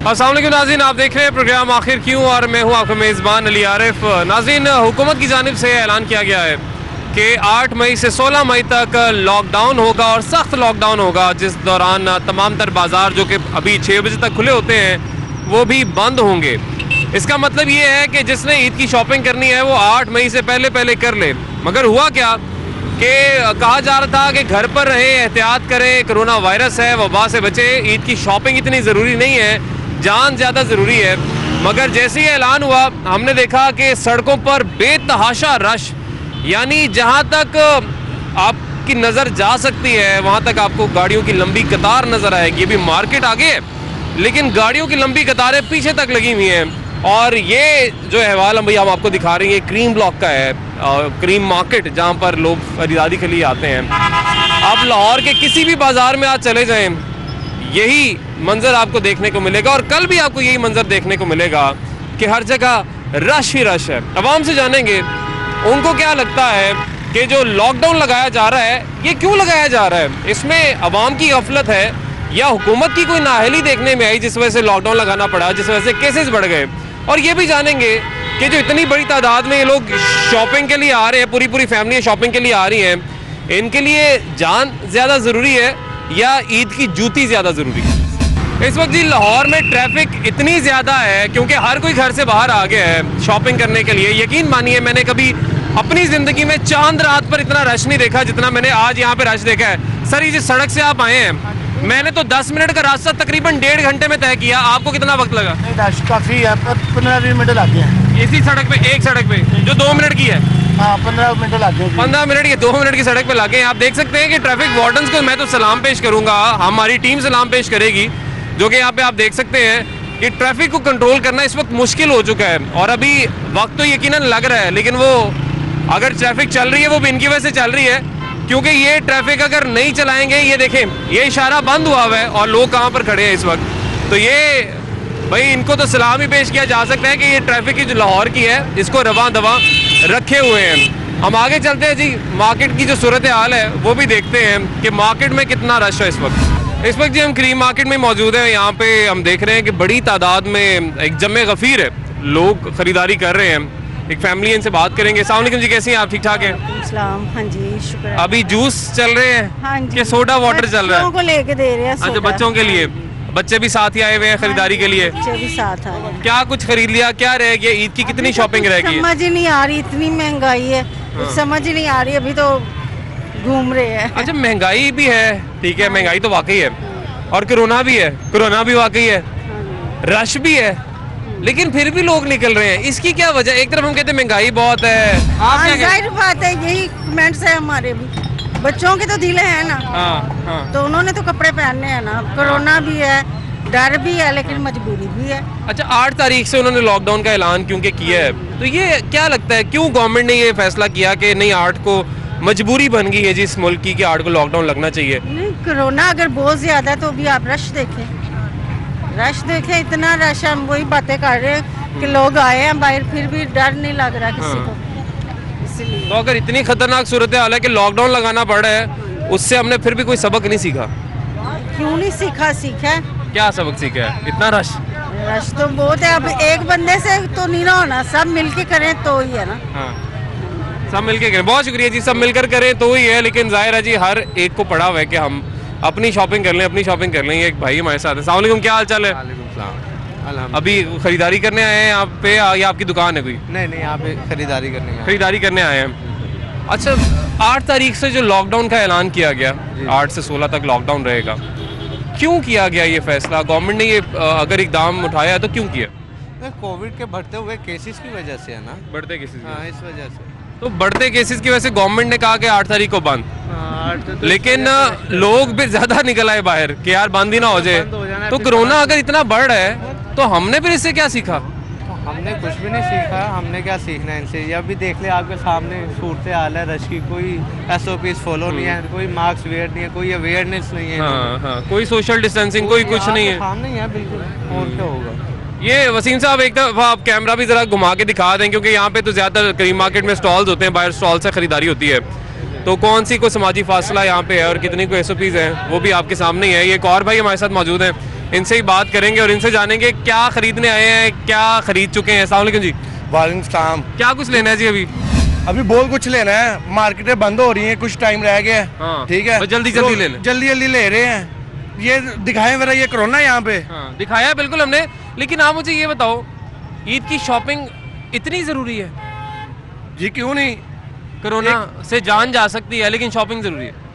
अस्सलाम वालेकुम नाज़रीन, आप देख रहे हैं प्रोग्राम आखिर क्यों और मैं हूं आपका मेज़बान अली आरिफ। नाज़रीन, हुकूमत की जानिब से ऐलान किया गया है कि 8 मई से 16 मई तक लॉकडाउन होगा और सख्त लॉकडाउन होगा, जिस दौरान तमाम तर बाज़ार जो कि अभी 6 बजे तक खुले होते हैं वो भी बंद होंगे। इसका मतलब ये है कि जिसने ईद की शॉपिंग करनी है वो 8 मई से पहले पहले कर ले। मगर हुआ क्या कि कहा जा रहा था कि घर पर रहे, एहतियात करें, कोरोना वायरस है, वबा से बचे, ईद की शॉपिंग इतनी ज़रूरी नहीं है, जान ज़्यादा ज़रूरी है। मगर जैसे ही ऐलान हुआ हमने देखा कि सड़कों पर बेतहाशा रश, यानी जहां तक आपकी नज़र जा सकती है वहां तक आपको गाड़ियों की लंबी कतार नज़र आएगी। अभी मार्केट आगे है लेकिन गाड़ियों की लंबी कतारें पीछे तक लगी हुई हैं। और ये जो अहवाल हम आपको दिखा रहे हैं क्रीम ब्लॉक का है, क्रीम मार्केट, जहाँ पर लोग खरीदारी के लिए आते हैं। आप लाहौर के किसी भी बाज़ार में आज चले जाएं, यही मंजर आपको देखने को मिलेगा और कल भी आपको यही मंजर देखने को मिलेगा कि हर जगह रश ही रश है। अवाम से जानेंगे उनको क्या लगता है कि जो लॉकडाउन लगाया जा रहा है ये क्यों लगाया जा रहा है, इसमें अवाम की गफलत है या हुकूमत की कोई नाअहली देखने में आई जिस वजह से लॉकडाउन लगाना पड़ा, जिस वजह से केसेस बढ़ गए। और ये भी जानेंगे कि जो इतनी बड़ी तादाद में ये लोग शॉपिंग के लिए आ रहे हैं, पूरी पूरी फैमिली शॉपिंग के लिए आ रही हैं, इनके लिए जान ज़्यादा ज़रूरी है या ईद की जूती ज़्यादा ज़रूरी है। इस वक्त जी लाहौर में ट्रैफिक इतनी ज़्यादा है क्योंकि हर कोई घर से बाहर आ गया है शॉपिंग करने के लिए। यकीन मानिए मैंने कभी अपनी ज़िंदगी में चांद रात पर इतना रश नहीं देखा जितना मैंने आज यहाँ पे रश देखा है। सर, ये जिस सड़क से आप आए हैं, मैंने तो 10 मिनट का रास्ता तकरीबन 1.5 घंटे में तय किया, आपको कितना वक्त लगा? रश काफ़ी है, 15-20 मिनट लग गए हैं इसी सड़क पे, एक सड़क पे जो 2 मिनट की है। हाँ, 15 मिनट लग गए। 15 मिनट, ये 2 मिनट की सड़क पे लगे हैं। आप देख सकते हैं कि ट्रैफिक वार्डन्स को मैं तो सलाम पेश करूंगा, हमारी टीम सलाम पेश करेगी, जो कि यहाँ पे आप देख सकते हैं कि ट्रैफिक को कंट्रोल करना इस वक्त मुश्किल हो चुका है। और अभी वक्त तो यकीनन लग रहा है लेकिन वो अगर ट्रैफिक चल रही है वो भी इनकी वजह से चल रही है, क्योंकि ये ट्रैफिक अगर नहीं चलाएंगे, ये देखें ये इशारा बंद हुआ हुआ है और लोग कहाँ पर खड़े हैं इस वक्त, तो ये भाई इनको तो सलाम ही पेश किया जा सकता है कि ये ट्रैफिक की जो लाहौर की है इसको रवां दवा रखे हुए हैं। हम आगे चलते हैं जी, मार्केट की जो सूरत हाल है वो भी देखते हैं कि मार्केट में कितना रश है इस वक्त। इस वक्त जी हम क्रीम मार्केट में मौजूद हैं। यहाँ पे हम देख रहे हैं कि बड़ी तादाद में एक जमे गफीर है, लोग खरीदारी कर रहे हैं। एक फैमिली इनसे बात करेंगे। अस्सलाम वालेकुम जी, कैसी हैं आप? ठीक ठाक हैं? सलाम। हाँ जी, शुक्र है। अभी जूस चल रहे हैं? हाँ जी, कि सोडा वाटर चल रहा है? बच्चों को लेके दे रहे हैं। अच्छा, बच्चों के लिए, बच्चे भी साथ ही आए हुए हैं खरीदारी के लिए? बच्चे भी साथ आ गए। क्या कुछ खरीद लिया? क्या रह गया? ईद की कितनी शॉपिंग रह गई? समझ ही नहीं आ रही, इतनी महंगाई है, समझ ही नहीं आ रही, अभी तो घूम रहे हैं। अच्छा, महंगाई भी है, ठीक है, महंगाई तो वाकई है, और कोरोना भी है, कोरोना भी वाकई है, रश भी है, लेकिन फिर भी लोग निकल रहे हैं। इसकी क्या वजह? एक तरफ हम कहते हैं महंगाई बहुत है, आप क्या जाहिर बात है, यही कमेंट्स है हमारे भी। बच्चों के तो दिल है ना, तो उन्होंने तो कपड़े पहनने हैं ना। कोरोना भी है, डर भी है, लेकिन मजबूरी भी है। अच्छा, 8 तारीख से उन्होंने लॉकडाउन का ऐलान क्योंकि किया है, तो ये क्या लगता है क्यों गवर्नमेंट ने ये फैसला किया कि नहीं, 8 को मजबूरी बन गई है जी इस मुल्क की कि 8 को लॉकडाउन लगना चाहिए? नहीं, कोरोना अगर बहुत ज्यादा है तो भी आप रश देखें, इतना रश है। हम वही बातें कर रहे हैं कि लोग आए हैं बाहर, फिर भी डर नहीं लग रहा किसी को, इसलिए। तो अगर इतनी खतरनाक सूरत हाल है कि लॉकडाउन लगाना पड़ रहा है, उससे हमने फिर भी कोई सबक नहीं सीखा? क्यों नहीं सीखा? सीखा है। क्या सबक सीखा है? इतना रश तो बहुत है। अब एक बंदे से तो नहीं ना होना, सब मिलके करें तो ही है ना। हाँ, सब मिलकर करें। बहुत शुक्रिया जी, सब मिलकर करें तो ही है, लेकिन जाहिर है जी हर एक को पड़ा हुआ है कि हम अपनी शॉपिंग कर लें, अपनी शॉपिंग कर लें। ये एक भाई हमारे साथ है। अस्सलाम वालेकुम, क्या हाल चाल है? अभी खरीदारी करने आए हैं यहाँ पे या आपकी दुकान है कोई? नहीं, यहाँ पे खरीदारी करने आए हैं। अच्छा, 8 तारीख से जो लॉकडाउन का ऐलान किया गया, 8 से 16 तक लॉकडाउन रहेगा, क्यों किया गया ये फैसला? गवर्नमेंट ने ये अगर इकदाम उठाया है तो क्यों किया? कोविड के बढ़ते हुए केसेस की वजह से है ना। बढ़ते केसेस? हाँ, इस वजह से। तो बढ़ते केसेस की वजह से गवर्नमेंट ने कहा कि 8 तारीख को बंद, लेकिन लोग भी ज्यादा निकल आए बाहर कि यार बंद ही ना हो जाए। तो कोरोना अगर इतना बढ़ रहा है तो हमने फिर इससे क्या सीखा? हमने कुछ भी नहीं सीखा। हमने क्या सीखना है इनसे? ये भी देख ले, आपके सामने सूरत हाल है रश की, कोई SOPs फॉलो नहीं है, कोई मास्क वेयर नहीं है, कोई अवेयरनेस नहीं है। हाँ, कोई सोशल डिस्टेंसिंग, कोई कुछ नहीं है। सामने ही है बिल्कुल, और क्या होगा? ये वसीम साहब एक दफा आप कैमरा भी जरा घुमा के दिखा दें, क्योंकि यहाँ पे तो ज्यादातर क्रीम मार्केट में स्टॉल्स होते हैं, बाहर स्टॉल से खरीदारी होती है, तो कौन सी कोई समाजी फासला यहाँ पे है और कितनी कोई SOPs हैं वो भी आपके सामने ही है। ये एक और भाई हमारे साथ मौजूद हैं। इनसे ही बात करेंगे और इनसे जानेंगे क्या खरीदने आए हैं, क्या खरीद चुके हैं। अस्सलाम वालेकुम जी, वालेकुम सलाम। क्या कुछ लेना है जी अभी? अभी बहुत कुछ लेना है, मार्केटें बंद हो रही हैं, कुछ टाइम रह गया है। हाँ, ठीक है, बस जल्दी जल्दी ले लें। जल्दी जल्दी ले रहे हैं। ये दिखाएं मेरा, ये कोरोना यहाँ पे। हाँ, दिखाया है बिल्कुल हमने, लेकिन आप मुझे ये बताओ, ईद की शॉपिंग इतनी ज़रूरी है? जी क्यों नहीं, कोरोना से जान जा सकती है लेकिन शॉपिंग ज़रूरी है।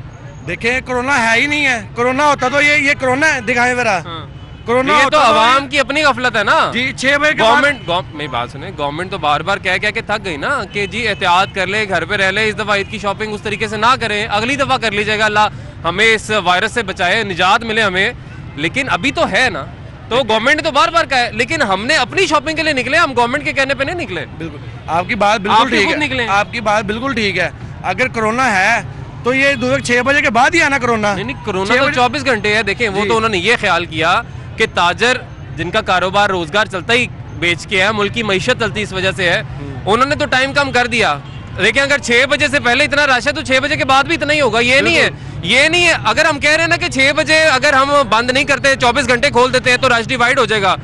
देखें कोरोना है ही नहीं है। कोरोना होता तो ये कोरोना है, दिखाएं मेरा। हाँ। कोरोना ये तो होता आवाम की अपनी गफलत है ना जी। 6 बजे के बाद मेरी बात सुने, गवर्नमेंट तो बार बार कह के थक गई ना कि जी एहतियात कर ले, घर पे रह ले, इस दफ़ा ईद की शॉपिंग उस तरीके से ना करें, अगली दफ़ा कर लीजिएगा, अल्लाह हमें इस वायरस से बचाए, निजात मिले हमें। लेकिन अभी तो है ना, तो गवर्नमेंट ने तो बार बार कहा है, लेकिन हमने अपनी शॉपिंग के लिए निकले, हम गवर्नमेंट के कहने पे नहीं निकले। बिल्कुल आपकी बात बिल्कुल आप ठीक खुद निकले। है, आपकी बात बिल्कुल ठीक है। अगर कोरोना है तो ये 6 बजे के बाद ही आना कोरोना। नहीं, कोरोना तो 24 घंटे है। देखें, वो तो उन्होंने ये ख्याल किया कि ताजर जिनका कारोबार रोजगार चलता ही बेच के है, मुल्क की मईशत चलती इस वजह से है, उन्होंने तो टाइम कम कर दिया। लेकिन अगर 6 बजे से पहले इतना रश है तो 6 बजे के बाद भी इतना ही होगा। ये नहीं है। अगर हम कह रहे हैं ना कि 6 बजे अगर हम बंद नहीं करते, 24 घंटे खोल देते हैं तो रश डिवाइड हो जाएगा,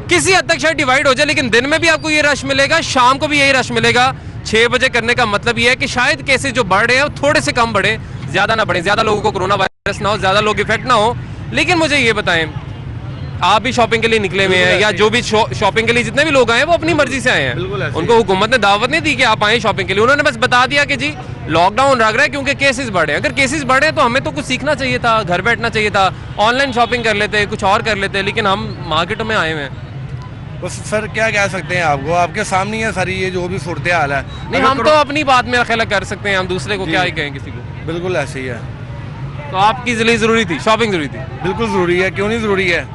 किसी हद तक शायद डिवाइड हो जाए, लेकिन दिन में भी आपको ये रश मिलेगा, शाम को भी यही रश मिलेगा। 6 बजे करने का मतलब ये है कि शायद केसेस जो बढ़ रहे हैं वो थोड़े से कम बढ़े, ज्यादा ना बढ़े, ज्यादा लोगों को कोरोना वायरस ना हो, ज्यादा लोग इफेक्ट ना हो। लेकिन मुझे ये बताएं, आप भी शॉपिंग के लिए निकले हुए हैं, या जो भी शॉपिंग के लिए जितने भी लोग आए हैं वो अपनी मर्जी से आए हैं, उनको हुकूमत ने दावत नहीं दी कि आप आए शॉपिंग के लिए, उन्होंने बस बता दिया कि जी लॉकडाउन लग रहा है क्योंकि केसेस बढ़े। अगर केसेस बढ़े तो हमें तो कुछ सीखना चाहिए था, घर बैठना चाहिए था, ऑनलाइन शॉपिंग कर लेते, कुछ और कर लेते, लेकिन हम मार्केटों में आए हुए हैं। बस सर क्या कह सकते हैं आपको, आपके सामने है सारी ये जो भी सूरत हाल है। नहीं, हम तो अपनी बात मेरा ख्याल कर सकते हैं, हम दूसरे को क्या ही कहें किसी को। बिल्कुल ऐसे ही है। तो आपकी लिए जरूरी थी, शॉपिंग जरूरी थी? बिल्कुल जरूरी है, क्यों नहीं जरूरी है।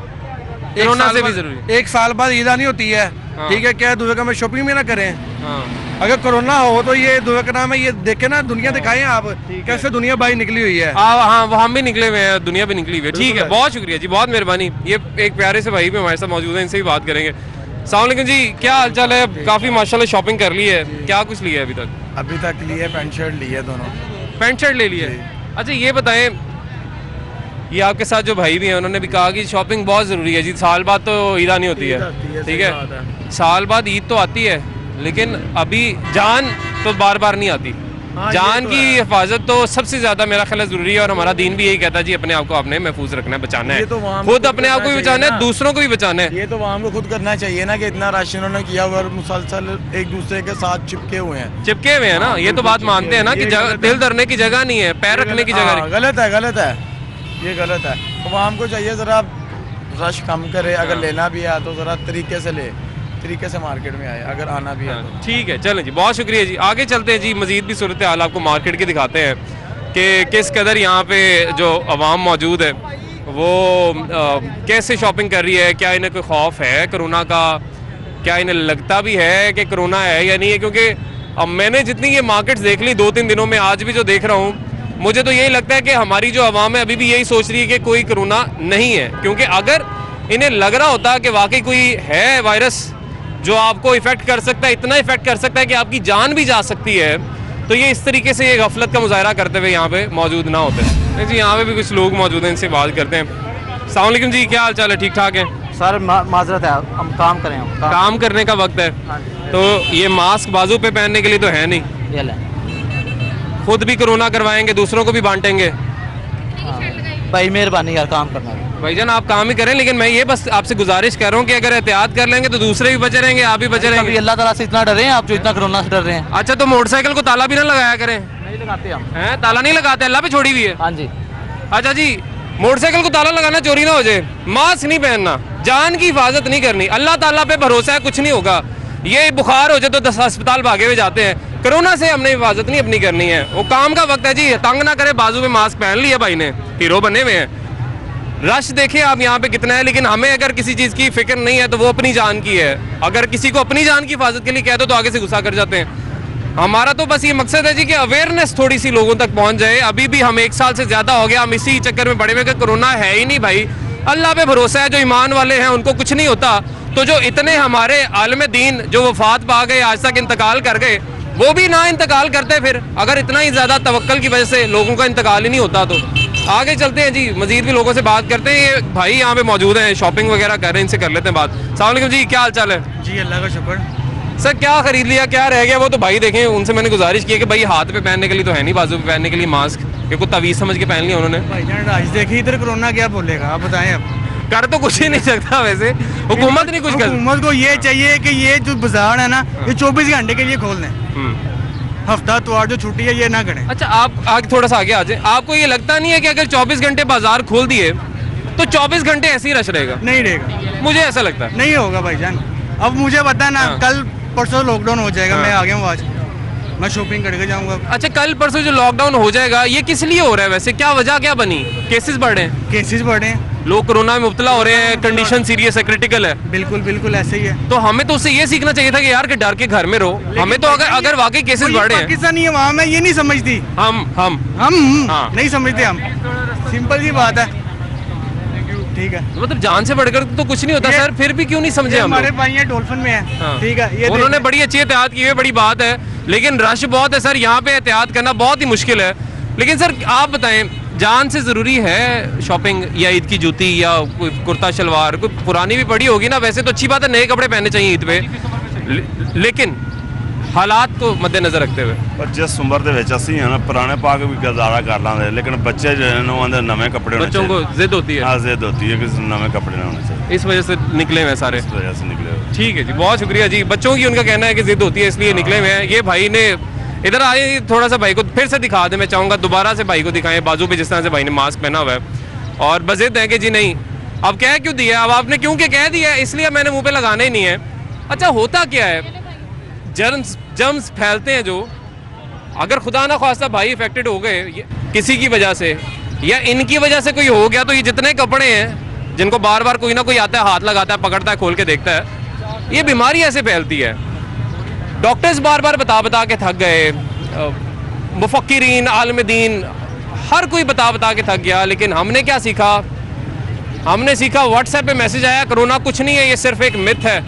कोरोना से भी जरूरी। 1 साल बाद ईद आनी होती है। हाँ। ठीक है, क्या दूसरे का में शॉपिंग भी ना करें। हाँ। अगर कोरोना हो तो ये दूसरे का नाम है, ये देखे ना, दुनिया दिखाएं आप कैसे दुनिया बाहर निकली हुई है। हाँ, वो हम भी निकले हुए हैं, दुनिया भी निकली हुई है। ठीक है, बहुत शुक्रिया जी, बहुत मेहरबानी। ये एक प्यारे से भाई भी हमारे साथ मौजूद है, इनसे भी बात करेंगे। अस्सलाम वालेकुम जी, क्या हाल चाल है? काफी माशाल्लाह शॉपिंग कर ली है, क्या कुछ लिया है अभी तक? अभी तक लिए पैंट शर्ट लिए दोनों। पैंट शर्ट ले लिया है? अच्छा ये बताएं, ये आपके साथ जो भाई भी हैं उन्होंने भी कहा कि शॉपिंग बहुत ज़रूरी है जी, साल बाद तो ईद आनी होती है, ठीक है, साल बाद ईद तो आती है, लेकिन अभी जान तो बार बार नहीं आती। जान की हिफाजत तो सबसे ज्यादा मेरा ख्याल जरूरी है, और हमारा दीन भी यही कहता है जी अपने आप को आपने महफूज रखना है, बचाना है, खुद अपने आप को भी बचाना है, दूसरों को भी बचाना है। ये तो वहाँ को खुद करना चाहिए ना कि इतना राशन उन्होंने किया हुआ और मुसलसल एक दूसरे के साथ चिपके हुए हैं ना, ये तो बात मानते हैं ना कि दिल धरने की जगह नहीं है, पैर रखने की जगह नहीं। गलत है, ये गलत है। तो वहाँ को चाहिए जरा रश कम करे, अगर लेना भी है तो जरा तरीके से मार्केट में आए, अगर आना भी है तो। ठीक है, चलें जी, बहुत शुक्रिया जी। आगे चलते हैं जी, मजीद भी सूरत हाल आपको मार्केट की दिखाते हैं कि किस कदर यहाँ पे जो अवाम मौजूद है वो कैसे शॉपिंग कर रही है, क्या इन्हें कोई खौफ है कोरोना का, क्या इन्हें लगता भी है कि कोरोना है या नहीं है। क्योंकि अब मैंने जितनी ये मार्केट्स देख ली 2-3 दिनों में, आज भी जो देख रहा हूँ, मुझे तो यही लगता है कि हमारी जो अवाम है अभी भी यही सोच रही है कि कोई कोरोना नहीं है। क्योंकि अगर इन्हें लग रहा होता कि वाकई कोई है वायरस जो आपको इफेक्ट कर सकता है, इतना इफेक्ट कर सकता है कि आपकी जान भी जा सकती है, तो ये इस तरीके से ये गफलत का मुजाहरा करते हुए यहाँ पे मौजूद ना होते। जी यहाँ पे भी कुछ लोग मौजूद हैं, इनसे बात करते हैं। अस्सलाम वालेकुम जी, क्या हाल चाल है? ठीक ठाक है सर, माजरत है, हम काम करें, काम करने का वक्त है, तो ये मास्क बाजू पे पहनने के लिए तो है नहीं, ये ले खुद भी कोरोना करवाएंगे, दूसरों को भी बांटेंगे। भाई मेहरबानी यार, काम करना है भाईजान, आप काम ही करें, लेकिन मैं ये बस आपसे गुजारिश कर रहा हूँ कि अगर एहतियात कर लेंगे तो दूसरे भी बचे रहेंगे, आप भी बचे रहेंगे। अल्लाह ताला से इतना डर रहे हैं आप, जो इतना कोरोना से डर रहे हैं। अच्छा, तो मोटरसाइकिल को ताला भी ना लगाया करें। नहीं लगाते हम, हैं ताला नहीं लगाते, अल्लाह पे छोड़ी हुई है। हाँ जी। अच्छा जी, मोटरसाइकिल को ताला लगाना चोरी ना हो जाए, मास्क नहीं पहनना, जान की हिफाजत नहीं करनी, अल्लाह ताला पे भरोसा है, कुछ नहीं होगा। ये बुखार हो जाए तो 10 अस्पताल भागे हुए जाते हैं, कोरोना से हमने हिफाजत नहीं अपनी करनी है। वो काम का वक्त है जी, तंग ना करे, बाजू में मास्क पहन लिया भाई ने, हीरो बने हुए हैं। रश देखिए आप यहाँ पे कितना है, लेकिन हमें अगर किसी चीज़ की फिक्र नहीं है तो वो अपनी जान की है। अगर किसी को अपनी जान की हिफाजत के लिए कह दो तो आगे से गुस्सा कर जाते हैं। हमारा तो बस ये मकसद है जी कि अवेयरनेस थोड़ी सी लोगों तक पहुँच जाए। अभी भी हम 1 साल से ज़्यादा हो गया, हम इसी चक्कर में पड़े हुए कि कोरोना है ही नहीं भाई, अल्लाह पे भरोसा है, जो ईमान वाले हैं उनको कुछ नहीं होता। तो जो इतने हमारे आलम दीन जो वफात पा गए, आज तक इंतकाल कर गए, वो भी ना इंतकाल करते फिर, अगर इतना ही ज़्यादा तवक्कल की वजह से लोगों का इंतकाल ही नहीं होता तो आगे चलते हैं जी, मजीद भी लोगों से बात करते हैं। ये भाई यहाँ पे मौजूद हैं, शॉपिंग वगैरह कर रहे हैं, इनसे कर लेते हैं बात। अस्सलाम वालेकुम जी, क्या हाल चाल है? जी अल्लाह का शुक्र। सर क्या खरीद लिया, क्या रह गया? वो तो भाई देखें, उनसे मैंने गुजारिश की है कि भाई हाथ पे पहनने के लिए तो है नहीं, बाजू पे पहनने के लिए मास्क, ये कुछ तवीज़ समझ के पहन लिया उन्होंने। भाईजान आज देखिए इधर कोरोना क्या बोलेगा, आप बताएं। अब कर तो कुछ ही नहीं सकता वैसे, हुकूमत नहीं कुछ कर। हुकूमत को ये चाहिए कि ये जो बाजार है ना, ये 24 घंटे के लिए खोल दें। हफ्ता तो जो छुट्टी है ये ना करें। अच्छा, आप आगे थोड़ा सा आगे आ जाए। आपको ये लगता नहीं है कि अगर 24 घंटे बाजार खोल दिए तो 24 घंटे ऐसे ही रश रहेगा? नहीं रहेगा, मुझे ऐसा लगता है। नहीं होगा भाईजान। अब मुझे पता है ना, हाँ। कल परसों लॉकडाउन हो जाएगा, हाँ। मैं आ गया हूँ आज, मैं शॉपिंग करके जाऊंगा। अच्छा, कल परसों जो लॉकडाउन हो जाएगा, ये किस लिए हो रहा है वैसे? क्या वजह क्या बनी? केसेस बढ़ रहे हैं, केसेस बढ़े हैं, लोग कोरोना में मुब्तला हो रहे हैं, कंडीशन सीरियस है, क्रिटिकल है। बिल्कुल बिल्कुल ऐसे ही है। तो हमें तो उससे ये सीखना चाहिए था कि यार कि डर के घर में रहो। हमें तो अगर वाकई केसेस बढ़ रहे हैं, पाकिस्तानी है वहाँ, मैं ये नहीं समझती। हम हाँ। नहीं समझते हम, सिंपल सी बात है। ठीक है, मतलब जान से बढ़कर तो कुछ नहीं होता सर, फिर भी क्यों नहीं समझे हम लोग? हमारे भाई हैं डॉल्फिन में है। हाँ। ठीक है, ये उन्होंने बड़ी अच्छी एहतियात की है, बड़ी बात है, लेकिन रश बहुत है सर, यहाँ पे एहतियात करना बहुत ही मुश्किल है। लेकिन सर आप बताएं, जान से ज़रूरी है शॉपिंग या ईद की जूती या कोई कुर्ता शलवार? कोई पुरानी भी पड़ी होगी ना, वैसे तो अच्छी बात है, नए कपड़े पहनने चाहिए ईद पे, लेकिन हालात को मद्देनजर रखते हुए। पर जिस उम्र ਦੇ ਵਿੱਚ ਅਸੀਂ ਹੈ ਨਾ ਪੁਰਾਣੇ ਪਾ ਕੇ ਵੀ ਗੁਜ਼ਾਰਾ ਕਰ ਲਾਂਗੇ, लेकिन बच्चे जो है ना उन्हें नवे कपड़े होने बच्चों को चाहिए। जिद होती है, हाँ, जिद होती है कि नवे कपड़े ना होने चाहिए, इस वजह से निकले हुए हैं सारे। इस वजह से निकले हुए। ठीक है जी, बहुत शुक्रिया जी। बच्चों की उनका कहना है कि जिद होती है इसलिए निकले हुए हैं। ये भाई ने इधर आए, थोड़ा सा भाई को फिर से दिखा दें, मैं चाहूँगा दोबारा से भाई को दिखाएं, बाजू पे जिस तरह से भाई ने मास्क पहना हुआ है, और बजिद है कि जी नहीं, अब कह क्यों दिया, अब आपने क्योंकि कह दिया इसलिए मैंने मुंह पे लगाना ही नहीं है। अच्छा, होता क्या है, जर्म्स फैलते हैं जो, अगर खुदा ना ख्वास्ता भाई इफेक्टेड हो गए किसी की वजह से या इनकी वजह से कोई हो गया, तो ये जितने कपड़े हैं जिनको बार बार कोई ना कोई आता है, हाथ लगाता है, पकड़ता है, खोल के देखता है, ये बीमारी ऐसे फैलती है। डॉक्टर्स बार बार बता के थक गए, मुफक्किरीन, आलिम दीन, हर कोई बता के थक गया, लेकिन हमने क्या सीखा? हमने सीखा व्हाट्सएप पे मैसेज आया, कोरोना कुछ नहीं है, ये सिर्फ एक मिथ है,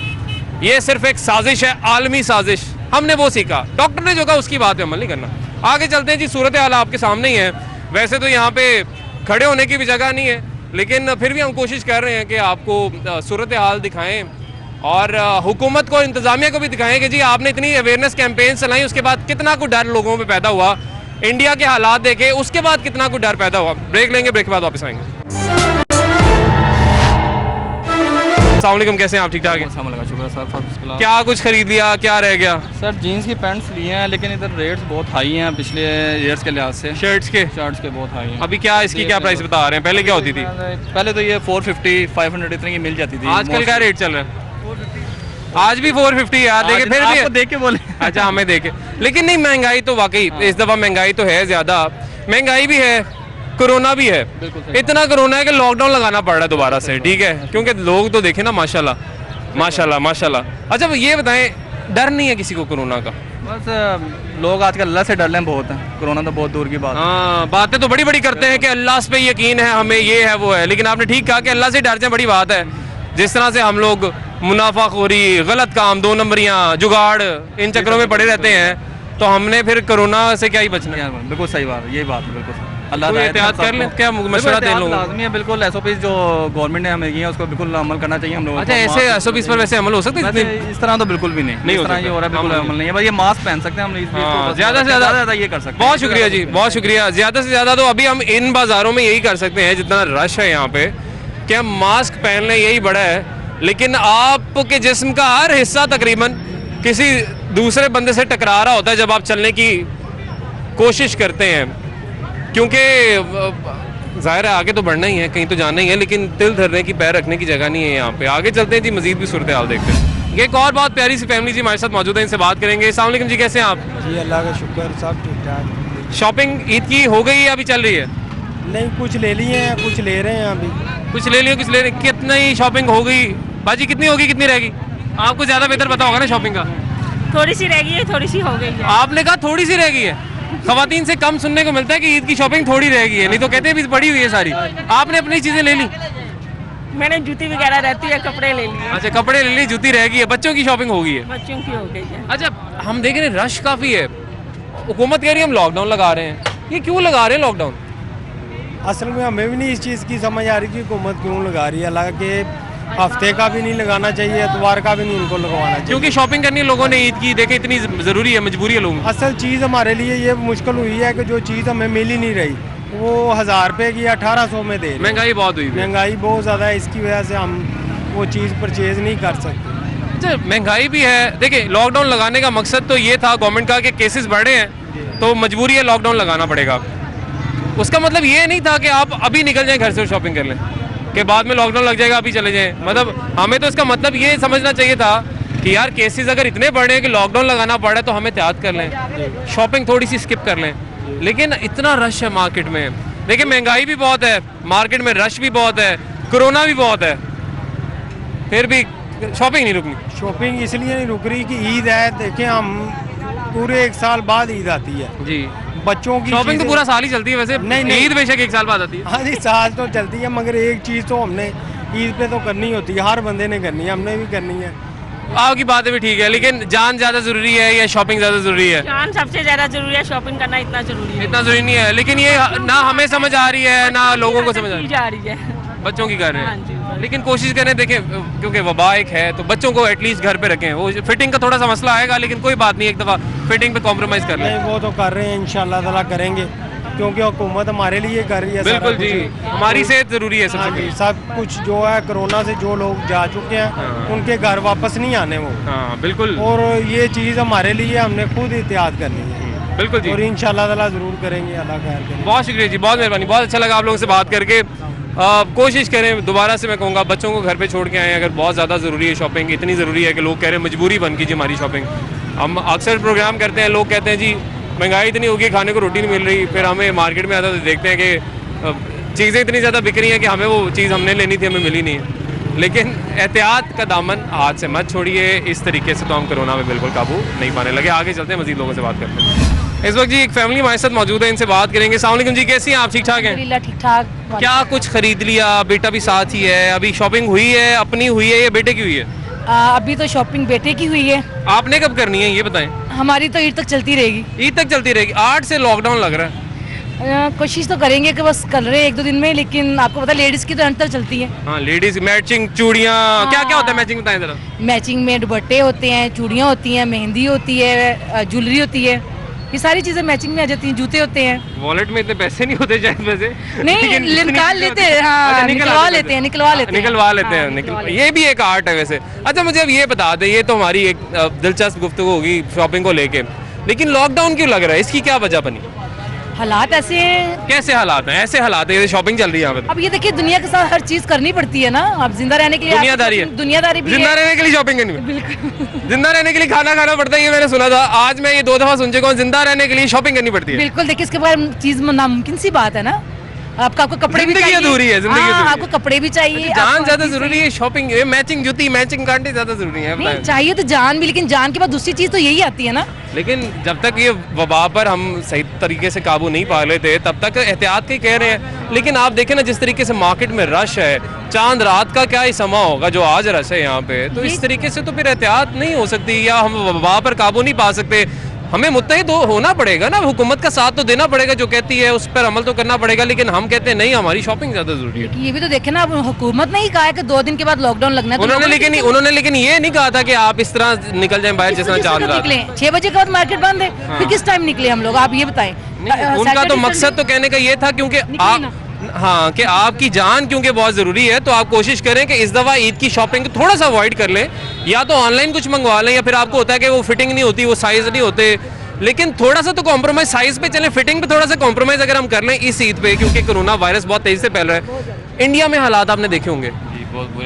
ये सिर्फ एक साजिश है, आलमी साजिश। हमने वो सीखा, डॉक्टर ने जो कहा उसकी बात पे अमल नहीं करना। आगे चलते हैं जी, सूरत हाल आपके सामने ही है। वैसे तो यहाँ पे खड़े होने की भी जगह नहीं है, लेकिन फिर भी हम कोशिश कर रहे हैं कि आपको सूरत हाल दिखाएं और हुकूमत को, इंतज़ामिया को भी दिखाएं कि जी आपने इतनी अवेयरनेस कैंपेन चलाई, उसके बाद कितना कुछ डर लोगों में पैदा हुआ, इंडिया के हालात देखे उसके बाद कितना कुछ डर पैदा हुआ। ब्रेक लेंगे, ब्रेक के बाद वापस आएंगे। अस्सलाम वालेकुम, कैसे हैं आप? ठीक ठाक हैं? शुक्र सर। क्या कुछ खरीद लिया, क्या रह गया? सर जीन्स की पैंट्स लिए हैं, लेकिन इधर रेट्स बहुत हाई हैं पिछले ईयर्स के लिहाज से। शर्ट्स के बहुत हाई हैं। अभी क्या इसकी क्या प्राइस बता रहे हैं? पहले क्या होती थी? पहले तो ये 450 500 इतने की मिल जाती थी। आजकल क्या रेट चल रहा है? आज भी 450 यार, देखे फिर भी देख के बोले। अच्छा, हमें देखे, लेकिन नहीं, महंगाई तो वाकई इस दफा महंगाई तो है ज्यादा, महंगाई भी है, कोरोना भी है, इतना कोरोना है कि लॉकडाउन लगाना पड़ रहा है दोबारा से। ठीक है, क्योंकि लोग तो देखे ना, माशाल्लाह माशाल्लाह माशाल्लाह। अच्छा, ये बताएं, डर नहीं है किसी को कोरोना का? बस लोग आजकल अल्लाह से डर रहे हैं बहुत है, कोरोना तो बहुत दूर की बात है। हाँ, बातें तो बड़ी बड़ी करते हैं कि अल्लाह पे यकीन है हमें, ये है वो है, लेकिन आपने ठीक कहा कि अल्लाह से डर जाए, बड़ी बात है। जिस तरह से हम लोग मुनाफाखोरी, गलत काम, 2 नंबरियाँ, जुगाड़, इन चक्करों में पड़े रहते हैं, तो हमने फिर कोरोना से क्या ही बचना है। बिल्कुल सही बात है, यही बात है, बिल्कुल अल्लाह एहतियात कर लें, क्या मशवरा दें लोगों को? लाजमी है, बिल्कुल एसओपी जो गवर्नमेंट ने हमें की है उसको बिल्कुल अमल करना चाहिए हम लोगों को। अच्छा, ऐसे एसओपी पर वैसे अमल हो सकता है? इस तरह तो बिल्कुल भी नहीं हो सकता, ये हो रहा है, बिल्कुल अमल नहीं है। बस ये मास्क पहन सकते हैं हम, ज़्यादा से ज़्यादा ये कर सकते हैं। बहुत शुक्रिया जी, बहुत शुक्रिया। ज़्यादा से ज़्यादा तो अभी हम इन बाज़ारों में यही कर सकते हैं, जितना रश है यहाँ पे, कि हम मास्क पहन लें, यही बड़ा है। लेकिन आपके जिस्म का हर हिस्सा तकरीबन किसी दूसरे बंदे से टकरा रहा होता है जब आप चलने की कोशिश करते हैं, क्योंकि जाहिर है आगे तो बढ़ना ही है, कहीं तो जाना ही है, लेकिन दिल धरने की, पैर रखने की जगह नहीं है यहाँ पे। आगे चलते हैं जी, मजीद भी सूरत हाल देखते हैं। ये एक और बहुत प्यारी सी फैमिली जी हमारे साथ मौजूद है, इनसे बात करेंगे। अस्सलाम वालेकुम जी, कैसे हैं आप? जी अल्लाह का शुक्र, सब ठीक ठाक। शॉपिंग ईद की हो गई या अभी चल रही है? नहीं, कुछ ले लिए हैं, कुछ ले रहे हैं अभी। कुछ ले लियो, कुछ ले रहे। कितनी शॉपिंग हो गई बाजी? कितनी होगी, कितनी रहेगी? आपको ज़्यादा बेहतर पता होगा ना शॉपिंग का। थोड़ी सी रह गई है, थोड़ी सी हो गई है। आपने कहा थोड़ी सी रह गई है। खवातीन से कम सुनने को मिलता है कि ईद की शॉपिंग थोड़ी रह गई है, नहीं तो कहते हैं भी बड़ी हुई है सारी। आपने अपनी चीज़ें ले ली? मैंने जूती वगैरह रहती है, कपड़े ले लिए। अच्छा, कपड़े ले ली, जूती रह गई है, बच्चों की शॉपिंग हो गई है। बच्चों की हो गई है। अच्छा, हम देख रहे हैं रश काफ़ी है, हुकूमत कह रही है हम लॉकडाउन लगा रहे हैं। ये क्यों लगा रहे हैं लॉकडाउन? असल में हमें भी नहीं इस चीज़ की समझ आ रही कि हुकूमत क्यों लगा रही है। हालांकि हफ्ते का भी नहीं लगाना चाहिए, इतवार का भी नहीं इनको लगवाना चाहिए। क्योंकि शॉपिंग करनी है लोगों ने ईद की, देखे इतनी ज़रूरी है, मजबूरी है लोगों की। असल चीज़ हमारे लिए ये मुश्किल हुई है कि जो चीज़ हमें मिल ही नहीं रही वो 1000 रुपये की 1800 में दे रहे हैं। महंगाई बहुत हुई है। महंगाई बहुत ज़्यादा है, इसकी वजह से हम वो चीज़ परचेज़ नहीं कर सकते। अच्छा, महंगाई भी है। देखिए लॉकडाउन लगाने का मकसद तो ये था गवर्नमेंट का कि केसेस बढ़े हैं तो मजबूरी है लॉकडाउन लगाना पड़ेगा। उसका मतलब ये नहीं था कि आप अभी निकल जाएं घर से और शॉपिंग कर लें कि बाद में लॉकडाउन लग जाएगा अभी चले जाएं। मतलब हमें तो इसका मतलब ये समझना चाहिए था कि यार केसेस अगर इतने बढ़े हैं कि लॉकडाउन लगाना पड़ा तो हमें एहतियात कर लें, शॉपिंग थोड़ी सी स्किप कर लें। लेकिन इतना रश है मार्केट में, देखिए महंगाई भी बहुत है, मार्केट में रश भी बहुत है, कोरोना भी बहुत है, फिर भी शॉपिंग नहीं रुकनी। शॉपिंग इसलिए नहीं रुक रही कि ईद है। देखें हम पूरे 1 साल बाद ईद आती है जी। बच्चों की शॉपिंग तो पूरा साल ही चलती है वैसे। नहीं। ईद बेशक 1 साल बाद आती है। हाँ जी, साल तो चलती है, मगर एक चीज़ तो हमने ईद पे तो करनी होती है, हर बंदे ने करनी है, हमने भी करनी है। आपकी बातें भी ठीक है, लेकिन जान ज़्यादा ज़रूरी है या शॉपिंग ज़्यादा ज़रूरी है? जान सबसे ज्यादा जरूरी है, शॉपिंग करना इतना जरूरी है। इतना ज़रूरी नहीं है, लेकिन ये ना हमें समझ आ रही है ना लोगों को समझ आ रही जा रही है। है। बच्चों की कर रहे हाँ हैं, जी। लेकिन कोशिश करें देखें क्योंकि वबा एक है तो बच्चों को एटलीस्ट घर पे रखें। वो फिटिंग का थोड़ा सा मसला आएगा लेकिन कोई बात नहीं, एक दफ़ा फिटिंग पे कॉम्प्रोमाइज़ कर लें। नहीं, वो तो कर रहे हैं, इंशाल्लाह ताला करेंगे, क्योंकि हुकूमत हमारे लिए कर रही है। बिल्कुल जी, हमारी सेहत ज़रूरी है हाँ सबसे। जी, सब कुछ जो है कोरोना से जो लोग जा चुके हैं उनके घर वापस नहीं आने वो। हाँ बिल्कुल। और ये चीज़ हमारे लिए हमने खुद एहतियात करनी है। बिल्कुल जी, और इंशाल्लाह ताला ज़रूर करेंगे, अल्लाह खैर करें। बहुत शुक्रिया जी, बहुत मेहरबानी, बहुत अच्छा लगा आप लोगों से बात करके। कोशिश करें, दोबारा से मैं कहूँगा बच्चों को घर पे छोड़ के आएँ अगर बहुत ज़्यादा ज़रूरी है शॉपिंग, इतनी ज़रूरी है कि लोग कह रहे हैं मजबूरी बन कीजिए हमारी शॉपिंग। हम अक्सर प्रोग्राम करते हैं, लोग कहते हैं जी महंगाई इतनी होगी, खाने को रोटी नहीं मिल रही, फिर हमें मार्केट में आता तो देखते हैं कि चीज़ें इतनी ज़्यादा बिक रही हैं कि हमें वो चीज़ हमने लेनी थी हमें मिली नहीं है। लेकिन एहतियात का दामन हाथ से मत छोड़िए, इस तरीके से तो हम कोरोना में बिल्कुल काबू नहीं पाने लगे। आगे चलते हैं, मज़ीद लोगों से बात करते हैं। इस वक्त जी एक फैमिली हमारे साथ मौजूद है, इनसे बात करेंगे। अस्सलाम वालेकुम जी, कैसी हैं आप? ठीक ठाक हैं? ठीक ठाक। क्या कुछ खरीद लिया? बेटा भी साथ ही है, अभी शॉपिंग हुई है, अपनी हुई है या बेटे की हुई है? अभी तो शॉपिंग बेटे की हुई है। आपने कब करनी है ये बताएं? हमारी तो ईद तक चलती रहेगी। ईद तक चलती रहेगी? 8 से लॉकडाउन लग रहा है। कोशिश तो करेंगे कि बस कर रहे हैं 1-2 दिन में, लेकिन आपको पता लेडीज की तो अंत तक चलती है। हाँ, लेडीज मैचिंग चूड़ियाँ, क्या क्या होता है मैचिंग बताएं जरा। मैचिंग में दुपट्टे होते हैं, चूड़ियाँ होती हैं, मेहंदी होती है, ज्वेलरी होती है, ये सारी चीजें मैचिंग में आ जाती हैं। जूते होते हैं। वॉलेट में इतने पैसे नहीं होते शायद वैसे, नहीं निकाल लेते हैं। हाँ, निकलवा लेते हैं। ये भी एक आर्ट है वैसे। अच्छा मुझे अब ये बता दें, ये तो हमारी एक दिलचस्प गुफ्तगू होगी शॉपिंग को लेके, लेकिन लॉकडाउन क्यों लग रहा है, इसकी क्या वजह बनी? हालात ऐसे हैं। कैसे हालात हैं? ऐसे हालात है, शॉपिंग चल रही है यहाँ पे। अब ये देखिए दुनिया के साथ हर चीज करनी पड़ती है ना, अब जिंदा रहने के लिए दुनियादारी है। दुनियादारी भी जिंदा रहने के लिए शॉपिंग करनी है। बिल्कुल। जिंदा रहने के लिए खाना खाना पड़ता है, ये मैंने सुना था। आज मैं ये 2 दफा सुन चुका हूँ, जिंदा रहने के लिए शॉपिंग करनी पड़ती है। बिल्कुल, देखिए इसके बाद चीज नामुमकिन सी बात है ना। आपको कपड़े भी चाहिए, अधूरी है जिंदगी। हाँ, आपको कपड़े भी चाहिए, जान ज्यादा जरूरी है, शॉपिंग मैचिंग जूती मैचिंग कांटे ज्यादा जरूरी है। नहीं चाहिए तो जान भी, लेकिन जान के बाद दूसरी चीज तो यही आती है ना। लेकिन जब तक ये वबा पर हम सही तरीके से काबू नहीं पा लेते तब तक एहतियात के कह रहे हैं। लेकिन आप देखें ना जिस तरीके से मार्केट में रश है, चांद रात का क्या ही समा होगा जो आज रश है यहाँ पे, तो इस तरीके से तो फिर एहतियात नहीं हो सकती या हम वबा पर काबू नहीं पा सकते। हमें मुत्तहिद होना पड़ेगा ना, हुकूमत का साथ तो देना पड़ेगा, जो कहती है उस पर अमल तो करना पड़ेगा। लेकिन हम कहते हैं नहीं, हमारी शॉपिंग ज्यादा जरूरी है। ये भी तो देखे ना, हुकूमत ने ही कहा है कि 2 दिन के बाद लॉकडाउन लगना है। उन्होंने लेकिन ये नहीं कहा था कि आप इस तरह निकल जाएं बाहर जिस तरह चांद रात। 6 बजे के बाद मार्केट बंद है, फिर किस टाइम निकले हम लोग, आप ये बताएं। उनका तो मकसद तो कहने का ये था क्योंकि हाँ कि आपकी जान क्योंकि बहुत ज़रूरी है, तो आप कोशिश करें कि इस दफ़ा ईद की शॉपिंग थोड़ा सा अवॉइड कर लें, या तो ऑनलाइन कुछ मंगवा लें, या फिर आपको होता है कि वो फिटिंग नहीं होती, वो साइज़ नहीं होते, लेकिन थोड़ा सा तो कॉम्प्रोमाइज साइज़ पे चलें, फिटिंग पे थोड़ा सा कॉम्प्रोमाइज़ अगर हम कर लें इस ईद पे, क्योंकि कोरोना वायरस बहुत तेज़ी से फैल रहा है। इंडिया में हालात आपने देखे होंगे,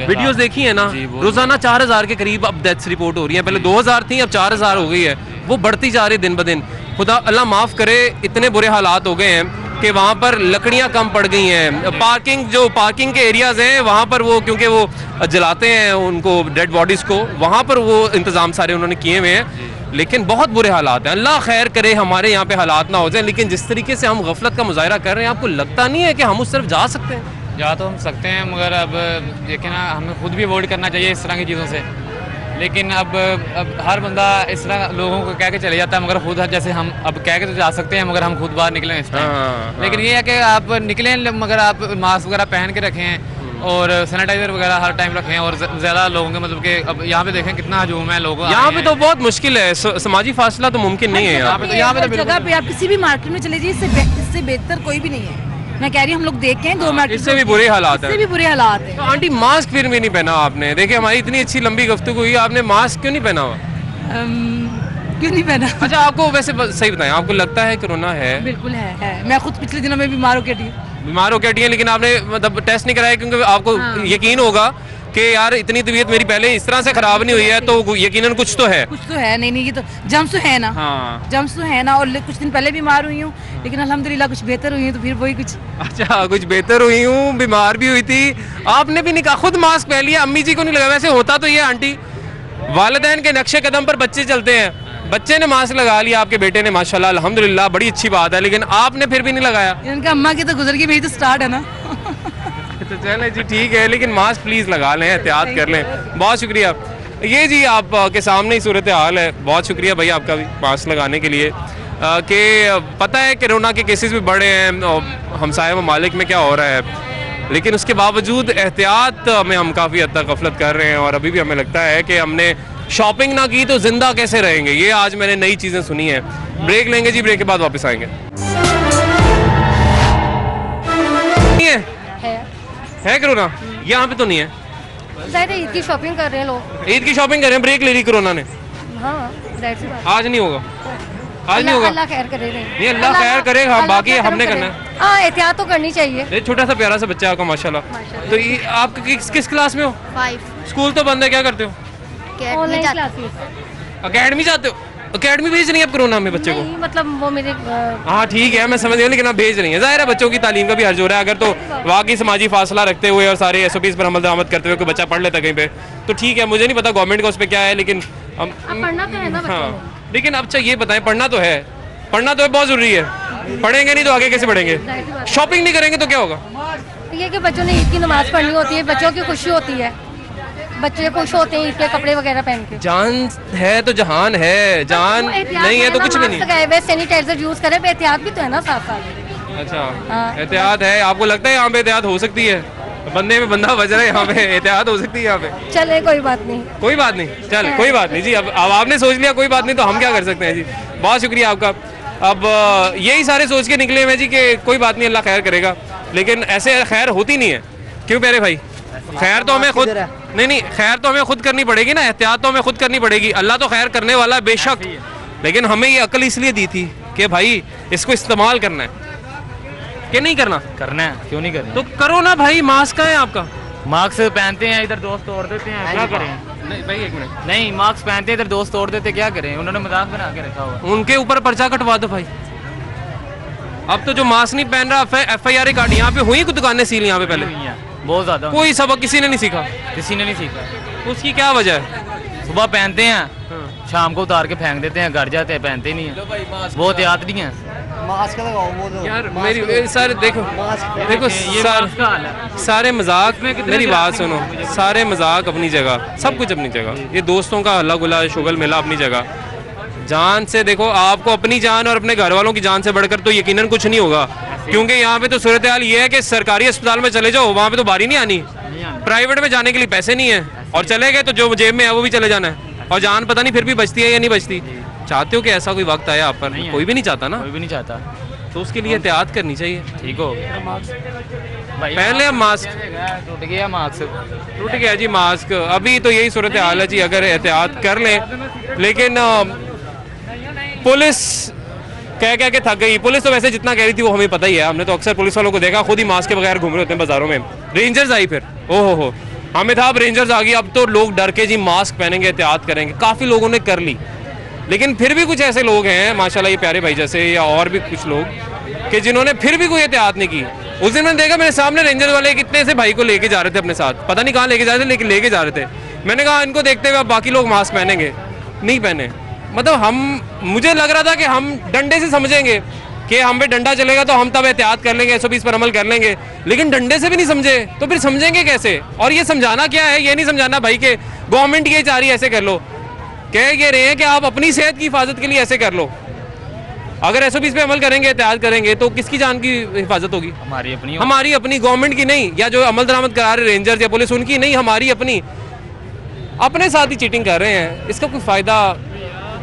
वीडियोस देखी है ना, रोजाना 4000 के करीब अब डेथ्स रिपोर्ट हो रही है। पहले 2000 थी, अब 4000 हो गई है, वो बढ़ती जा रही दिन ब दिन। खुदा अल्लाह माफ़ करे, इतने बुरे हालात हो गए हैं कि वहाँ पर लकड़ियाँ कम पड़ गई हैं। पार्किंग के एरियाज़ हैं वहाँ पर वो क्योंकि वो जलाते हैं उनको डेड बॉडीज़ को, वहाँ पर वो इंतज़ाम सारे उन्होंने किए हुए हैं। लेकिन बहुत बुरे हालात हैं, अल्लाह खैर करे हमारे यहाँ पे हालात ना हो जाए। लेकिन जिस तरीके से हम गफलत का मुजाहरा कर रहे हैं, आपको लगता नहीं है कि हम उस तरफ जा सकते हैं? जा तो हम सकते हैं, मगर अब देखिए ना, हमें खुद भी अवॉइड करना चाहिए इस तरह की चीज़ों से। लेकिन अब हर बंदा इस तरह लोगों को कह के चले जाता है, मगर खुद जैसे हम अब कह के तो जा सकते हैं, मगर हम खुद बाहर निकलें इस टाइम। लेकिन ये है कि आप निकलें मगर आप मास्क वगैरह पहन के रखें और सैनिटाइजर वगैरह हर टाइम रखें, और ज़्यादा लोगों के मतलब कि अब यहाँ पे देखें कितना हजूम है लोगों। यहाँ पे तो बहुत मुश्किल है, समाजी फासला तो मुमकिन नहीं है यहाँ पे। यहाँ पे जगह पे आप किसी भी मार्केट में चले जाइए, इससे बेहतर कोई भी नहीं है। मैं कह रही हूँ हम लोग देख के हैं 2 मार्केट, इससे भी बुरे हालात हैं, इससे भी बुरे हालात हैं। तो आंटी मास्क फिर भी नहीं पहना आपने? देखिए हमारी इतनी अच्छी लंबी गुफ्तगू हुई, आपने मास्क क्यों नहीं पहना हुआ? क्यों नहीं पहना? अच्छा आपको वैसे सही बताएं, आपको लगता है कोरोना है? बिल्कुल है। मैं खुद पिछले दिनों में बीमार होकर हटी है, लेकिन आपने मतलब टेस्ट नहीं कराया क्योंकि आपको यकीन होगा कि यार इतनी तबीयत मेरी पहले इस तरह से खराब नहीं हुई है, तो यकीनन कुछ तो है। कुछ तो है। नहीं ये तो जम्स तो है ना। हाँ। जम्स तो है ना, और कुछ दिन पहले बीमार हुई हूँ, लेकिन अल्हम्दुलिल्लाह कुछ बेहतर हुई हूँ, तो फिर वही कुछ। अच्छा कुछ बेहतर हुई हूँ, बीमार भी हुई थी, आपने भी नहीं कहा, खुद मास्क पहन लिया, अम्मी जी को नहीं लगा। वैसे होता तो ये आंटी, वालिदैन के नक्शे कदम पर बच्चे चलते हैं, बच्चे ने मास्क लगा लिया, आपके बेटे ने माशाल्लाह अल्हम्दुलिल्लाह बड़ी अच्छी बात है, लेकिन आपने फिर भी नहीं लगाया। इनका अम्मा की तो गुजर गई, मेरी तो स्टार्ट है ना। तो चले जी ठीक है, लेकिन मास्क प्लीज़ लगा लें, एहतियात कर लें। बहुत शुक्रिया। ये जी आप के सामने ही सूरत हाल है। बहुत शुक्रिया भाई आपका भी मास्क लगाने के लिए। कि पता है कोरोना के केसेस भी बढ़े हैं और हमसाया ममालिक में क्या हो रहा है, लेकिन उसके बावजूद एहतियात में हम काफ़ी हद तक गफलत कर रहे हैं, और अभी भी हमें लगता है कि हमने शॉपिंग ना की तो जिंदा कैसे रहेंगे। ये आज मैंने नई चीज़ें सुनी हैं। ब्रेक लेंगे जी, ब्रेक के बाद वापस आएंगे। है कोरोना यहाँ पे तो नहीं है, ज़ाहिर है ईद की शॉपिंग कर रहे हैं लोग, ईद की शॉपिंग कर रहे हैं, ब्रेक ले ली कोरोना ने। हाँ सी बात। आज नहीं होगा, आज नहीं होगा। अल्लाह खैर करे। नहीं अल्लाह खैर करे, हम बाकी हमने करना है। हाँ एहतियात तो करनी चाहिए। ये छोटा सा प्यारा सा बच्चा आपका माशाल्लाह। तो ये आप किस क्लास में हो? 5। स्कूल तो बंद है, क्या करते हो? Online classes. अकेडमी जाते हो? अकेडमी भेज रही है आप कोरोना में बच्चे को? मतलब वो मेरे हाँ ठीक है मैं समझ गया, लेकिन आप भेज रही हैं, जाहिर है बच्चों की तालीम का भी हर्ज हो रहा है। अगर तो वाकई समाजी फासला रखते हुए और सारे SOPs पर अमल दरामद करते हुए कोई बच्चा पढ़ लेता कहीं पे तो ठीक है, मुझे नहीं पता गवर्नमेंट का उस पर क्या है, लेकिन पढ़ना तो है ना। हाँ लेकिन अब अच्छा ये बताएं, पढ़ना तो है, पढ़ना तो है, बहुत जरूरी है, पढ़ेंगे नहीं तो आगे कैसे बढ़ेंगे? शॉपिंग नहीं करेंगे तो क्या होगा? ये कि बच्चों ने ईद की नमाज पढ़नी होती है, बच्चों की खुशी होती है, बच्चे खुश होते हैं ईद के कपड़े वगैरह पहन के। जान है तो जहान है, जान नहीं है तो कुछ भी नहीं। लगाए सैनिटाइजर यूज करें, एहतियात भी तो है ना साथ साथ। अच्छा एहतियात है, आपको लगता है यहाँ पे एहतियात हो सकती है? बंदे में बंदा बज रहा है, यहाँ पे एहतियात हो सकती है यहाँ पे? चले कोई बात नहीं, कोई बात नहीं, चल कोई बात नहीं जी। अब आपने सोच लिया कोई बात नहीं, तो हम क्या कर सकते हैं जी। बहुत शुक्रिया आपका। अब यही सारे सोच के निकले हैं जी कि कोई बात नहीं, अल्लाह खैर करेगा, लेकिन ऐसे खैर होती नहीं है। क्यों प्यारे भाई? खैर तो हमें खुद नहीं खैर तो हमें खुद करनी पड़ेगी ना, एहतियात तो हमें खुद करनी पड़ेगी। अल्लाह तो खैर करने वाला है बेशक, लेकिन हमें ये अकल इसलिए दी थी कि भाई इसको इस्तेमाल करना है कि नहीं करना? करना है, क्यों नहीं करना? तो करो ना भाई। मास्क है आपका? मास्क पहनते हैं, इधर दोस्त तोड़ देते हैं, क्या करें? नहीं भाई एक मिनट, नहीं मास्क पहनते हैं, इधर दोस्त तोड़ देते, क्या करें? उन्होंने मजाक बना के रखा हुआ। उनके ऊपर पर्चा कटवा दो भाई। अब तो जो मास्क नहीं पहन रहा FIR काट। यहाँ पे हुई कुछ दुकानें सील यहाँ पे पहले बहुत ज्यादा। कोई सबक किसी ने नहीं सीखा, किसी ने नहीं सीखा। उसकी क्या वजह है? सुबह पहनते हैं, शाम को उतार के फेंक देते हैं, घर जाते हैं पहनते नहीं है, वो एहतियात नहीं है। मास्क लगाओ वो तो यार मेरी सारे देखो सारे मजाक, मेरी बात सुनो, सारे मजाक अपनी जगह, सब कुछ अपनी जगह, ये दोस्तों का हल्ला गुला शुगल मेला अपनी जगह। जान से देखो, आपको अपनी जान और अपने घर वालों की जान से बढ़कर तो यकीनन कुछ नहीं होगा, क्योंकि यहाँ पे तो सूरत हाल ये है कि सरकारी अस्पताल में चले जाओ, वहाँ पे तो बारी नहीं आनी, प्राइवेट में जाने के लिए पैसे नहीं है, और चले गए तो जो जेब में है वो भी चले जाना है, और जान पता नहीं फिर भी बचती है या नहीं बचती। चाहते हो कि ऐसा कोई वक्त आया आप पर? कोई भी नहीं चाहता ना, कोई भी नहीं चाहता, तो उसके लिए एहतियात करनी चाहिए। ठीक हो पहले अब मास्क टूट गया, टूट गया जी मास्क, अभी तो यही सूरत हाल है जी। अगर एहतियात कर लें, लेकिन पुलिस कह के थक गई। पुलिस तो वैसे जितना कह रही थी वो हमें पता ही है, हमने तो अक्सर पुलिस वालों को देखा खुद ही मास्क के बगैर घूम रहे होते हैं बाजारों में। रेंजर्स आई फिर, ओहो हो हमें था, अब रेंजर्स आ गई, अब तो लोग डर के जी मास्क पहनेंगे, एहतियात करेंगे। काफ़ी लोगों ने कर ली, लेकिन फिर भी कुछ ऐसे लोग हैं माशाल्लाह, ये प्यारे भाई जैसे या और भी कुछ लोग कि जिन्होंने फिर भी कोई एहतियात नहीं की। उस दिन मैंने देखा, मेरे सामने रेंजर वाले कितने से भाई को लेके जा रहे थे अपने साथ, पता नहीं कहाँ लेके जा रहे थे, लेकिन लेके जा रहे थे। मैंने कहा इनको देखते हुए अब बाकी लोग मास्क पहनेंगे, नहीं पहने। मतलब मुझे लग रहा था कि हम डंडे से समझेंगे कि हम पे डंडा चलेगा तो हम तब एहतियात कर लेंगे, SOPs पर अमल कर लेंगे, लेकिन डंडे से भी नहीं समझे तो फिर समझेंगे कैसे? और ये समझाना क्या है? ये नहीं समझाना भाई के गवर्नमेंट ये चाह रही है ऐसे कर लो, कह ये रहे हैं कि आप अपनी सेहत की हिफाजत के लिए ऐसे कर लो। अगर एसओपीज पे अमल करेंगे, एहतियात करेंगे, तो किसकी जान की हिफाजत होगी? हमारी अपनी गवर्नमेंट की नहीं, या जो अमल दरामद करा रहे रेंजर्स या पुलिस उनकी नहीं, हमारी अपनी। अपने साथ ही चीटिंग कर रहे हैं, इसका कोई फ़ायदा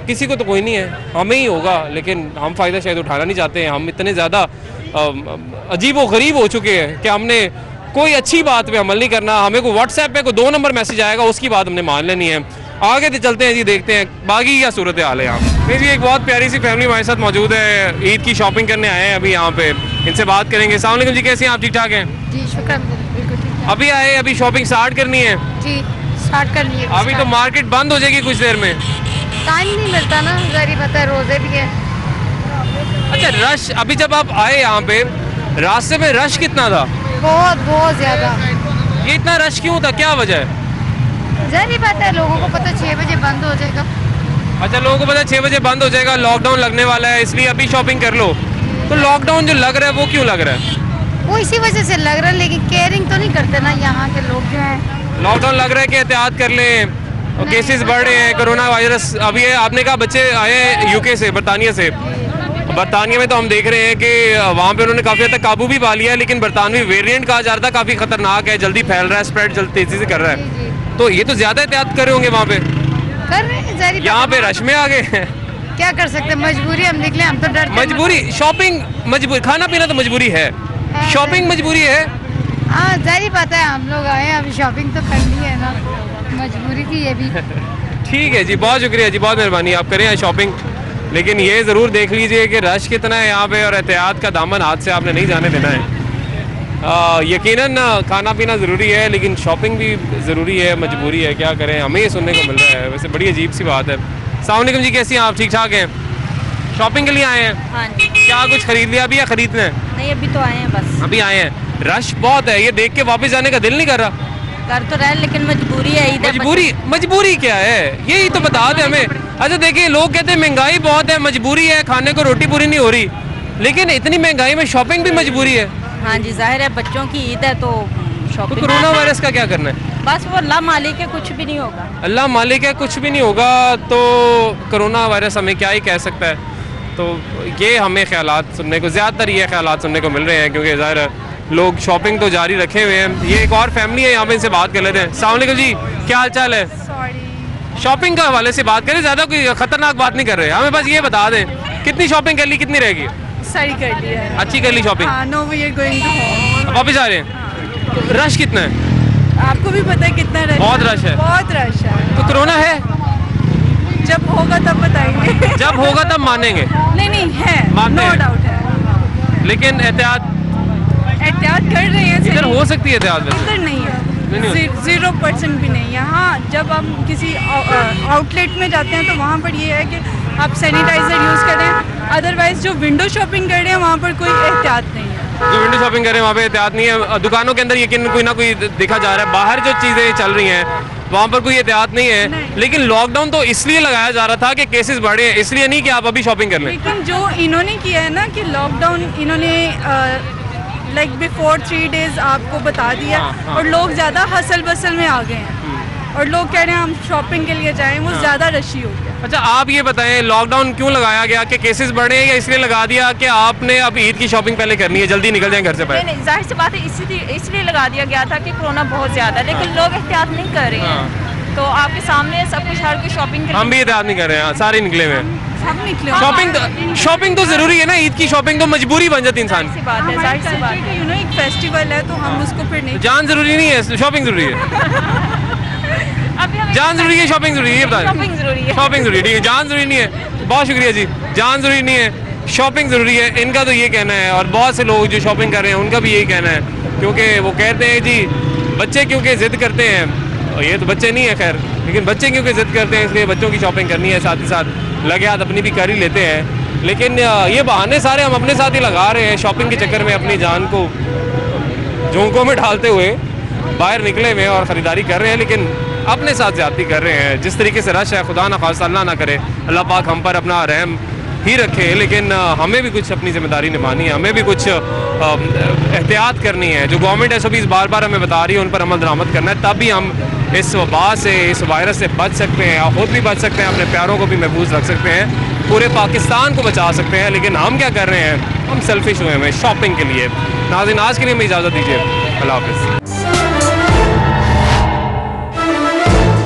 किसी को तो कोई नहीं है, हमें ही होगा, लेकिन हम फ़ायदा शायद उठाना नहीं चाहते हैं। हम इतने ज़्यादा अजीब व गरीब हो चुके हैं कि हमने कोई अच्छी बात पे अमल नहीं करना। हमें को व्हाट्सएप पे कोई 2 नंबर मैसेज आएगा, उसकी बात हमने मान लेनी है। आगे तो चलते हैं जी, देखते हैं बाकी क्या सूरत हाल है यहाँ। नहीं जी, एक बहुत प्यारी सी फैमिली हमारे साथ मौजूद है, ईद की शॉपिंग करने आए हैं अभी यहाँ पे, इनसे बात करेंगे। अस्सलाम वालेकुम जी, कैसे हैं आप? ठीक ठाक हैं जी, शुक्र, बिल्कुल ठीक। अभी आए, अभी शॉपिंग स्टार्ट करनी है जी, स्टार्ट करनी है। अभी तो मार्केट बंद हो जाएगी कुछ देर में, टाइम नहीं मिलता ना, जारी बात है, रोजे भी है। अच्छा, रश अभी जब आप आए यहाँ पे, रास्ते में रश कितना था? बहुत बहुत ज्यादा। ये इतना रश क्यों था, क्या वजह है? जारी बात है, लोगों को पता 6 बजे बंद हो जाएगा। अच्छा, लोगों को पता 6 बजे बंद हो जाएगा, लॉकडाउन लगने वाला है, इसलिए अभी शॉपिंग कर लो। तो लॉकडाउन जो लग रहा है वो क्यों लग रहा है? वो इसी वजह से लग रहा है, लेकिन केयरिंग तो नहीं करते ना यहाँ के लोग जो हैं। लॉकडाउन लग रहा है कि एहतियात कर लें, केसेस बढ़ रहे हैं, कोरोना वायरस। अभी है, आपने कहा बच्चे आए हैं यूके से, बरतानिया से। बरतानिया में तो हम देख रहे हैं कि वहाँ पे उन्होंने काफ़ी हद तक काबू भी पा लिया है, लेकिन बरतानवी वेरिएंट कहा जा रहा था काफ़ी खतरनाक है, जल्दी फैल रहा है, स्प्रेड जल्दी तेज़ी से कर रहा है। तो ये तो ज़्यादा एहतियात कर रहे होंगे वहाँ पे, कर रहे हैं जारी। यहाँ पे रश में आ गए हैं, क्या कर सकते हैं, मजबूरी, हम निकले, हम तो डरते। मजबूरी, शॉपिंग मजबूरी, खाना पीना तो मजबूरी है, शॉपिंग मजबूरी है। हाँ, जारी बात है, हम लोग आए हैं, अभी शॉपिंग तो करनी है ना, मजबूरी थी ये भी। ठीक है जी, बहुत शुक्रिया जी, बहुत मेहरबानी, आप करें शॉपिंग, लेकिन ये ज़रूर देख लीजिए कि रश कितना है यहाँ पे, और एहतियात का दामन हाथ से आपने नहीं जाने देना है। यकीनन खाना पीना ज़रूरी है, लेकिन शॉपिंग भी ज़रूरी है, मजबूरी है, क्या करें, हमें ये सुनने को मिल रहा है। वैसे बड़ी अजीब सी बात है। अस्सलाम वालेकुम जी, कैसी हैं आप? ठीक ठाक हैं? शॉपिंग के लिए आए हैं? हाँ जी। क्या कुछ खरीद लिया अभी या खरीदना है? नहीं, अभी तो आए हैं बस। अभी आए हैं, रश बहुत है, ये देख के वापस जाने का दिल नहीं कर रहा। कर तो रहे, लेकिन मजबूरी है। मजबूरी क्या है, यही तो बता दे हमें। अच्छा देखिए, लोग कहते हैं महंगाई बहुत है, मजबूरी है, खाने को रोटी पूरी नहीं हो रही, लेकिन इतनी महंगाई में शॉपिंग भी मजबूरी है। हाँ जी, जाहिर है, बच्चों की ईद है तो शॉपिंग। तो कोरोना वायरस का क्या करना है? बस वो अल्लाह मालिक है, कुछ भी नहीं होगा। अल्लाह मालिक है, कुछ भी नहीं होगा, तो कोरोना वायरस हमें क्या ही कह सकता है। तो ये हमें ख्यालात सुनने को, ज़्यादातर ये ख्यालात सुनने को मिल रहे हैं, क्योंकि ज़ाहिर है लोग शॉपिंग तो जारी रखे हुए हैं। ये एक और फैमिली है यहाँ पे, इनसे बात कर लेते हैं। अस्सलाम वालेकुम जी, क्या हाल चाल है? शॉपिंग का हवाले से बात करें, ज़्यादा कोई खतरनाक बात नहीं कर रहे, हमें बस ये बता दें कितनी शॉपिंग कर ली, कितनी रहेगी? सारी कर ली है। अच्छी कर ली shopping? No, we are going to home. वापस आ रहे हैं? रश कितना है? आपको भी पता है कितना रश? बहुत रश है, बहुत रश है। तो कोरोना है? जब होगा तब बताएंगे। जब होगा तब मानेंगे। नहीं है, नो डाउट है, लेकिन एहतियात कर रहे हैं। इधर हो सकती है एहतियात? इधर नहीं है, 0% भी नहीं है। हाँ, जब हम किसी आउटलेट में जाते हैं तो वहाँ पर ये है कि आप सैनिटाइजर यूज़ करें, अदरवाइज जो विंडो शॉपिंग कर रहे हैं वहाँ पर कोई एहतियात नहीं है। जो विंडो शॉपिंग कर रहे हैं वहाँ पे एहतियात नहीं है, दुकानों के अंदर यकीन कोई ना कोई दिखा जा रहा है, बाहर जो चीज़ें चल रही हैं वहाँ पर कोई एहतियात नहीं है। लेकिन लॉकडाउन तो इसलिए लगाया जा रहा था कि केसेस बढ़े हैं, इसलिए नहीं कि आप अभी शॉपिंग कर लें। लेकिन जो इन्होंने किया है ना कि लॉकडाउन इन्होंने लाइक बिफोर 3 डेज आपको बता दिया, और लोग ज़्यादा हसल बसल में आ गए हैं, और लोग कह रहे हैं हम शॉपिंग के लिए जाएं, वो ज़्यादा रशी हो गया। अच्छा, आप ये बताएं, लॉकडाउन क्यों लगाया गया, कि केसेस बढ़े या इसलिए लगा दिया कि आपने अब ईद की शॉपिंग पहले करनी है, जल्दी निकल जाएं घर से बाहर? नहीं, जाहिर सी बात है, इसलिए लगा दिया गया था कि कोरोना बहुत ज़्यादा है, लेकिन लोग एहतियात नहीं कर रहे हैं। तो आपके सामने सब कुछ, हर कोई शॉपिंग कर, हम भी एहतियात नहीं कर रहे हैं, सारे निकले हुए हैं। सब निकले। शॉपिंग तो जरूरी है ना, ईद की शॉपिंग तो मजबूरी बन जाती है इंसान की। एक फेस्टिवल है तो हम उसको फिर नहीं। जान जरूरी नहीं है, शॉपिंग जरूरी है। जान जरूरी है, शॉपिंग जरूरी है? शॉपिंग जरूरी है, शॉपिंग जरूरी है, जान जरूरी नहीं है। बहुत शुक्रिया जी, जान जरूरी नहीं है, शॉपिंग जरूरी है, इनका तो ये कहना है। और बहुत से लोग जो शॉपिंग कर रहे हैं उनका भी यही कहना है, क्योंकि वो कहते हैं जी बच्चे क्योंकि जिद करते हैं, और ये तो बच्चे नहीं है खैर, लेकिन बच्चे क्योंकि जिद करते हैं इसलिए बच्चों की शॉपिंग करनी है, साथ ही साथ लगे हाथ अपनी भी कर ही लेते हैं। लेकिन ये बहाने सारे हम अपने साथ ही लगा रहे हैं, शॉपिंग के चक्कर में अपनी जान को झोंकों में डालते हुए बाहर निकले हुए और ख़रीदारी कर रहे हैं, लेकिन अपने साथ ज़्यादती कर रहे हैं। जिस तरीके से रश है, खुदा ना खास्ता अल्लाह ना करे, अल्लाह पाक हम पर अपना रहम ही रखे, लेकिन हमें भी कुछ अपनी जिम्मेदारी निभानी है, हमें भी कुछ एहतियात करनी है। जो गवर्नमेंट SOPs बार बार हमें बता रही है उन पर अमल दरामद करना है, तभी हम इस वबा से, इस वायरस से बच सकते हैं, खुद भी बच सकते हैं, अपने प्यारों को भी महफूज रख सकते हैं, पूरे पाकिस्तान को बचा सकते हैं। लेकिन हम क्या कर रहे हैं, हम सेल्फिश हुए हैं शॉपिंग के लिए। नाज़रीन, आज के लिए हमें इजाज़त दीजिए, अल्लाह हाफ़िज़।